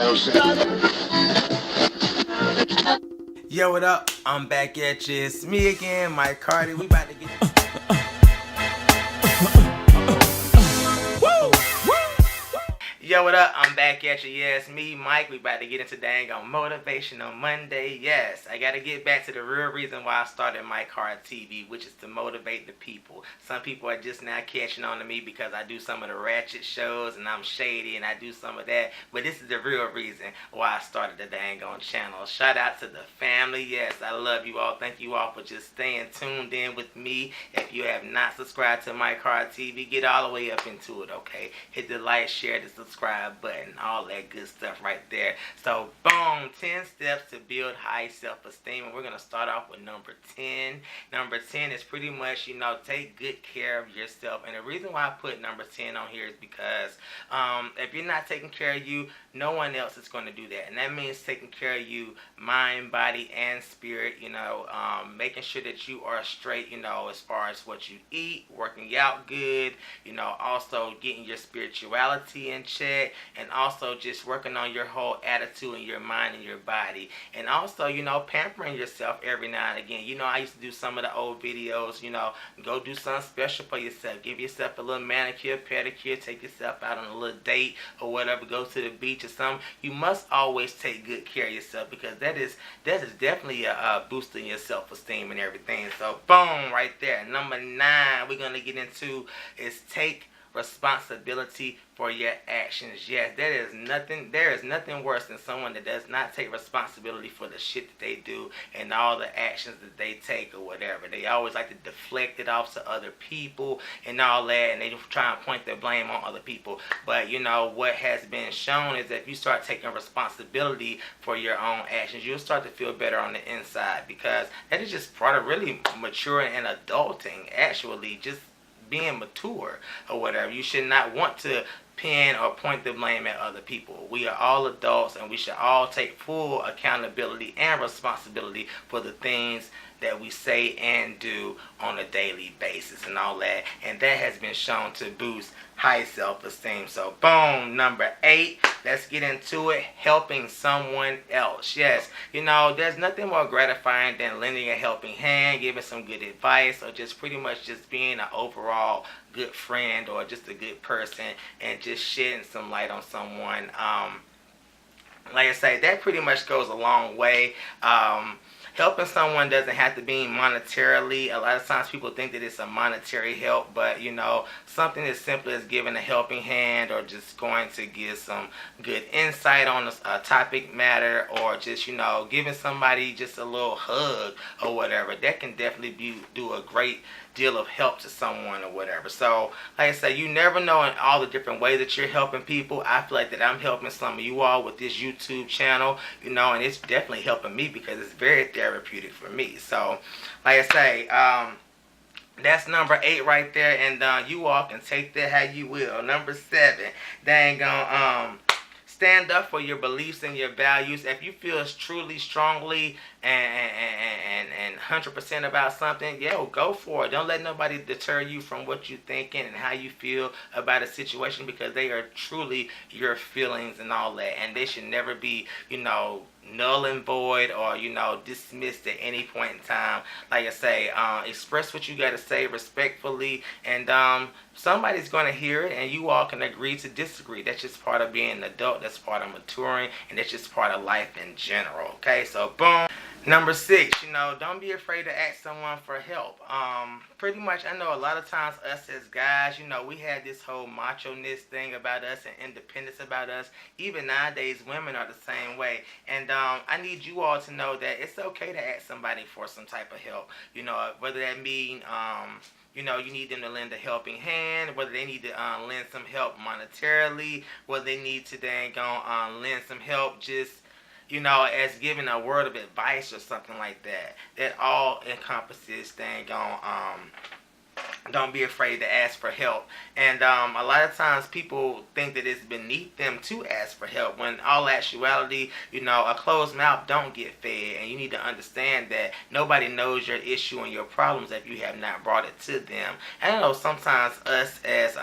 Yo, what up? I'm back at you. It's me again, Mike Cardi. We about to get. Yo, what up? I'm back at you. Yes, me, Mike. We about to get into dang on Motivational Monday. Yes, I got to get back to the real reason why I started Mike Hard TV, which is to motivate the people. Some people are just now catching on to me because I do some of the ratchet shows and I'm shady and I do some of that. But this is the real reason why I started the dang on channel. Shout out to the family. Yes, I love you all. Thank you all for just staying tuned in with me. If you have not subscribed to Mike Hard TV, get all the way up into it, okay? Hit the like, share, the subscribe button, all that good stuff right there. So boom, 10 steps to build high self-esteem, and we're going to start off with number 10. Number 10 is pretty much, take good care of yourself. And the reason why I put number 10 on here is because if you're not taking care of you, no one else is going to do that. And that means taking care of you, mind, body, and spirit, making sure that you are straight, as far as what you eat, working out good, also getting your spirituality in check, and also just working on your whole attitude and your mind and your body, and also pampering yourself every now and again. I used to do some of the old videos, go do something special for yourself, give yourself a little manicure, pedicure, take yourself out on a little date or whatever, go to the beach or something. You must always take good care of yourself, because that is definitely a boosting your self-esteem and everything. So boom, right there. Number 9 we're gonna get into is take responsibility for your actions. Yes, there is nothing worse than someone that does not take responsibility for the shit that they do and all the actions that they take or whatever. They always like to deflect it off to other people and all that, and they try and point their blame on other people. But what has been shown is that if you start taking responsibility for your own actions, you'll start to feel better on the inside, because that is just part of really maturing and adulting, actually, just being mature or whatever. You should not want to pin or point the blame at other people. We are all adults, and we should all take full accountability and responsibility for the things that we say and do on a daily basis and all that. And that has been shown to boost high self-esteem. So boom, number 8, let's get into it. Helping someone else. Yes, there's nothing more gratifying than lending a helping hand, giving some good advice, or just pretty much just being an overall good friend or just a good person and just shedding some light on someone. Like I say, that pretty much goes a long way. Helping someone doesn't have to be monetarily. A lot of times people think that it's a monetary help, but something as simple as giving a helping hand, or just going to give some good insight on a topic matter, or just giving somebody just a little hug or whatever, that can definitely do a great deal of help to someone or whatever. So like I say, you never know in all the different ways that you're helping people. I feel like that I'm helping some of you all with this YouTube channel, and it's definitely helping me because it's very therapeutic for me. So like I say, that's number 8 right there, and you all can take that how you will. Number 7, dang on stand up for your beliefs and your values. If you feel truly strongly and 100% about something, go for it. Don't let nobody deter you from what you're thinking and how you feel about a situation, because they are truly your feelings and all that, and they should never be null and void or dismissed at any point in time. Like I say, express what you got to say respectfully, and somebody's going to hear it, and you all can agree to disagree. That's just part of being an adult. That's part of maturing, and that's just part of life in general. Okay, so boom. Number 6, don't be afraid to ask someone for help. Pretty much, I know a lot of times us as guys, we had this whole macho-ness thing about us and independence about us. Even nowadays, women are the same way. And I need you all to know that it's okay to ask somebody for some type of help. Whether that mean you need them to lend a helping hand, whether they need to lend some help monetarily, whether they need to lend some help just as giving a word of advice or something like that. That all encompasses Don't be afraid to ask for help. And a lot of times people think that it's beneath them to ask for help, when all actuality, a closed mouth don't get fed. And you need to understand that nobody knows your issue and your problems if you have not brought it to them. And I know sometimes us as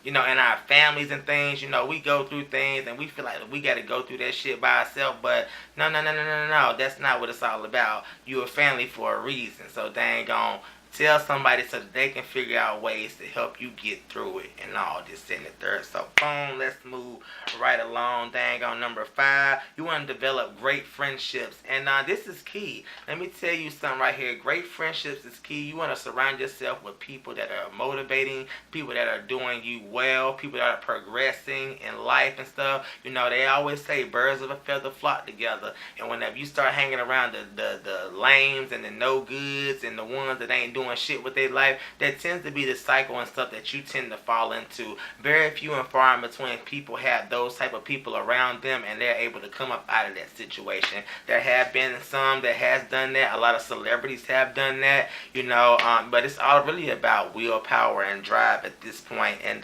in our families and things, we go through things and we feel like we got to go through that shit by ourselves. But no, no, no, no, no, no, no. That's not what it's all about. You're a family for a reason. So dang on, tell somebody so that they can figure out ways to help you get through it and all this and the third. So boom, let's move right along. Dang on number 5. You want to develop great friendships. And this is key. Let me tell you something right here. Great friendships is key. You want to surround yourself with people that are motivating, people that are doing you well, people that are progressing in life and stuff. They always say birds of a feather flock together. And whenever you start hanging around the lames and the no goods and the ones that ain't doing shit with their life, that tends to be the cycle and stuff that you tend to fall into. Very few and far in between people have those type of people around them, and they're able to come up out of that situation. There have been some that has done that. A lot of celebrities have done that, but it's all really about willpower and drive at this point. And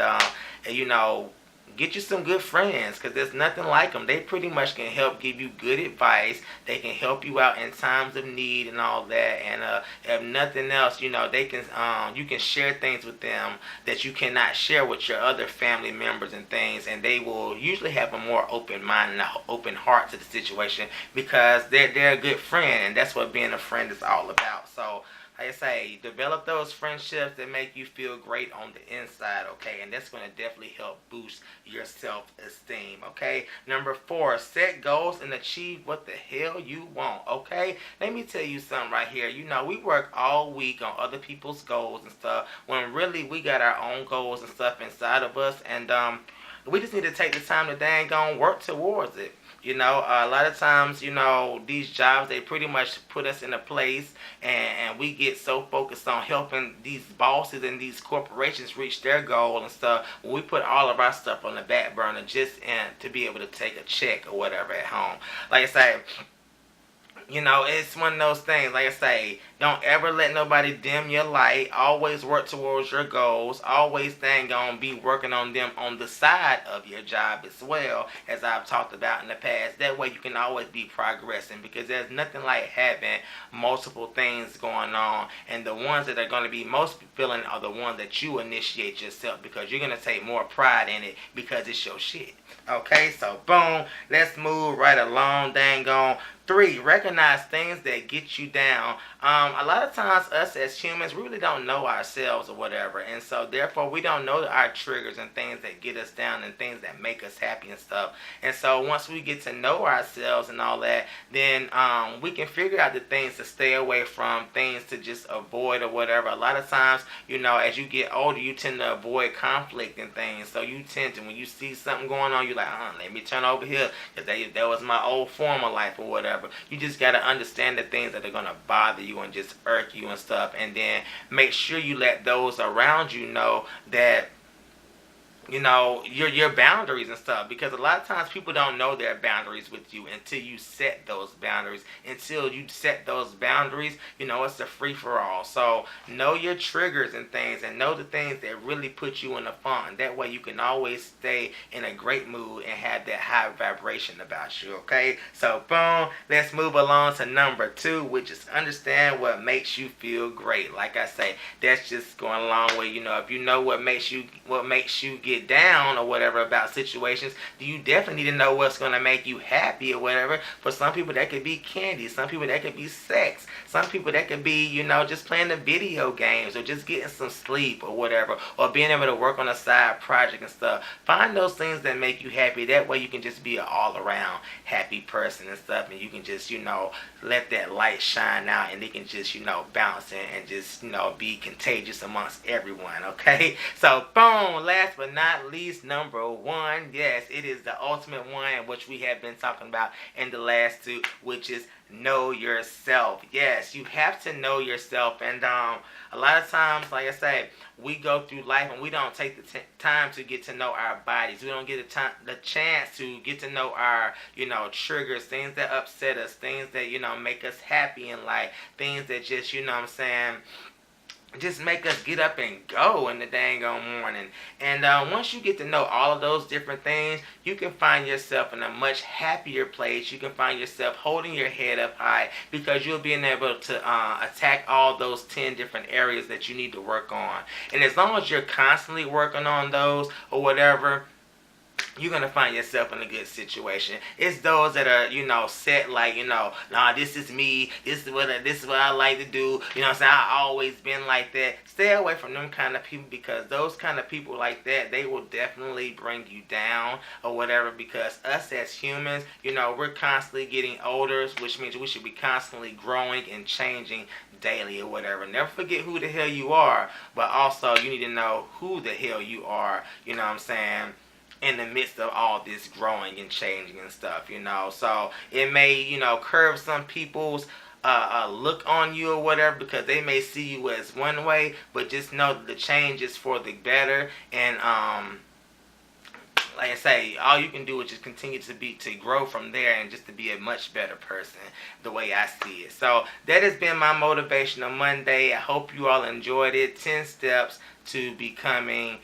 get you some good friends, because there's nothing like them. They pretty much can help give you good advice. They can help you out in times of need and all that. And if nothing else, they can you can share things with them that you cannot share with your other family members and things. And they will usually have a more open mind and an open heart to the situation, because they're a good friend, and that's what being a friend is all about. So like I say, develop those friendships that make you feel great on the inside, okay? And that's going to definitely help boost your self-esteem, okay? Number 4, set goals and achieve what the hell you want, okay? Let me tell you something right here. We work all week on other people's goals and stuff, when really we got our own goals and stuff inside of us, and we just need to take the time to dang on work towards it. A lot of times, these jobs, they pretty much put us in a place, and we get so focused on helping these bosses and these corporations reach their goal and stuff. We put all of our stuff on the back burner just to be able to take a check or whatever at home. Like I say, it's one of those things. Like I say, don't ever let nobody dim your light. Always work towards your goals. Always be working on them on the side of your job as well, as I've talked about in the past. That way you can always be progressing, because there's nothing like having multiple things going on. And the ones that are going to be most fulfilling are the ones that you initiate yourself, because you're going to take more pride in it because it's your shit. Okay, so boom, let's move right along. Dang on. 3, recognize things that get you down. A lot of times us as humans, we really don't know ourselves or whatever, and so therefore we don't know our triggers and things that get us down and things that make us happy and stuff. And so once we get to know ourselves and all that, then we can figure out the things to stay away from, things to just avoid or whatever. A lot of times, as you get older, you tend to avoid conflict and things, so you tend to, when you see something going on, you're like, let me turn over here, because that was my old form of life or whatever. You just got to understand the things that are going to bother you and just irk you and stuff, and then make sure you let those around you know that your boundaries and stuff, because a lot of times people don't know their boundaries with you until you set those boundaries. Until you set those boundaries, it's a free-for-all. So know your triggers and things, and know the things that really put you in a funk. That way you can always stay in a great mood and have that high vibration about you, okay? So boom, let's move along to number 2, which is understand what makes you feel great. Like I say, that's just going a long way. If you know what makes you get down or whatever about situations, you definitely need to know what's going to make you happy or whatever. For some people that could be candy, some people that could be sex, some people that could be just playing the video games, or just getting some sleep or whatever, or being able to work on a side project and stuff. Find those things that make you happy. That way you can just be an all-around happy person and stuff, and you can just let that light shine out, and it can just bounce and just be contagious amongst everyone. Okay, so boom, last but not least, number 1, yes, it is the ultimate one, which we have been talking about in the last 2, which is know yourself. Yes, you have to know yourself. And a lot of times, like I say, we go through life and we don't take the time to get to know our bodies. We don't get the chance to get to know our triggers, things that upset us, things that make us happy in life, things that just just make us get up and go in the dang on morning. And once you get to know all of those different things, you can find yourself in a much happier place. You can find yourself holding your head up high because you'll be able to attack all those 10 different areas that you need to work on. And as long as you're constantly working on those or whatever, you're gonna find yourself in a good situation. It's those that are, set like, nah, this is me, this is what I like to do, what I'm saying, I always been like that. Stay away from them kind of people, because those kind of people like that, they will definitely bring you down or whatever, because us as humans, we're constantly getting older, which means we should be constantly growing and changing daily or whatever. Never forget who the hell you are, but also you need to know who the hell you are, you know what I'm saying, in the midst of all this growing and changing and stuff, So it may, curve some people's look on you or whatever, because they may see you as one way, but just know that the change is for the better. And like I say, all you can do is just continue to grow from there, and just to be a much better person, the way I see it. So that has been my Motivational Monday. I hope you all enjoyed it. 10 steps to becoming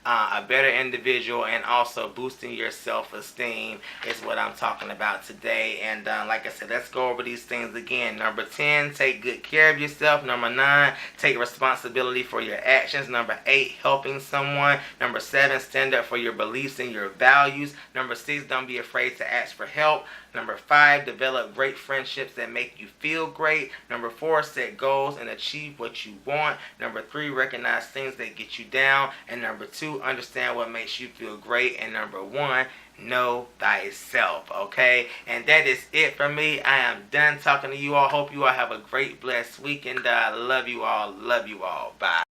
a better individual, and also boosting your self-esteem is what I'm talking about today. And like I said, let's go over these things again. Number 10, take good care of yourself. Number 9, take responsibility for your actions. Number 8, helping someone. Number 7, stand up for your beliefs and your values. Number 6, don't be afraid to ask for help. Number 5, develop great friendships that make you feel great. Number 4, set goals and achieve what you want. Number 3, recognize things that get you down. And number 2, understand what makes you feel great. And number 1, know thyself. Okay? And that is it for me. I am done talking to you all. Hope you all have a great, blessed weekend. I love you all. Love you all. Bye.